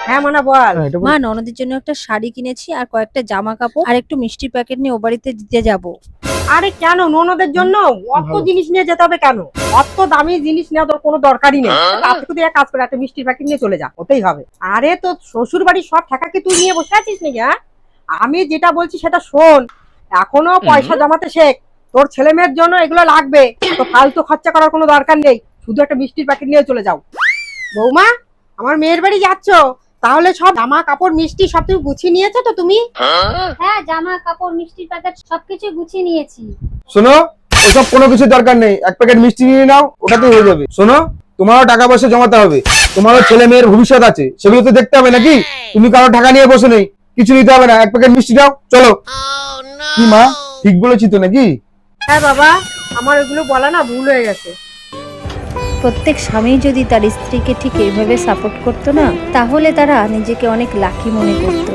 হ্যাঁ মানা বল। মা, ননদের জন্য একটা শাড়ি কিনেছি আর কয়েকটা জামা কাপড় আর একটু মিষ্টির প্যাকেট নিয়ে ও বাড়িতে দিতে যাব। আরে কেন ননদের জন্য অত জিনিস নিয়ে যেতে হবে কেন? অত দামি জিনিস নেওয়া তোর কোনো দরকারই নেই। তার থেকে তুই এক কাজ করে একটা মিষ্টির প্যাকেট নিয়ে চলে যা, ওতেই হবে। আরে তো শ্বশুর বাড়ির সব টাকা কি তুই নিয়ে বসে আছিস নাকি? হ্যাঁ, আমি যেটা বলছি সেটা শোন। এখনো পয়সা জমাতে শেখ। তোর ছেলে মেয়ের জন্য এগুলো লাগবে, তো ফালতু খরচা করার কোনো দরকার নেই। শুধু একটা মিষ্টির প্যাকেট নিয়ে চলে যাও। বৌমা, আমার মেয়ের বাড়ি যাচ্ছ, তাহলে সব জামা কাপড় মিষ্টি সব তুমি গুছিয়ে নিয়েছো তো তুমি? হ্যাঁ, জামা কাপড় মিষ্টির প্যাকেট সবকিছু গুছিয়ে নিয়েছি। শোনো, ওসব কোনো কিছু দরকার নেই, এক প্যাকেট মিষ্টি নিয়ে নাও, ওটাতেই হয়ে যাবে। শোনো, তোমারও টাকা পয়সা জমাতে হবে, তোমারও ছেলে মেয়ের ভবিষ্যৎ আছে, সেগুলো তো দেখতে হবে নাকি? তুমি কারো টাকা নিয়ে বসে নেই, কিছু নিতে হবে না, এক প্যাকেট মিষ্টি দাও, চলো। কি মা, ঠিক বলেছি তো নাকি? হ্যাঁ বাবা, আমার এগুলো বলা না ভুল হয়ে গেছে। প্রত্যেক স্বামী যদি তার স্ত্রীকে ঠিক এইভাবে সাপোর্ট করতো না, তাহলে তারা নিজেকে অনেক লাকি মনে করতো।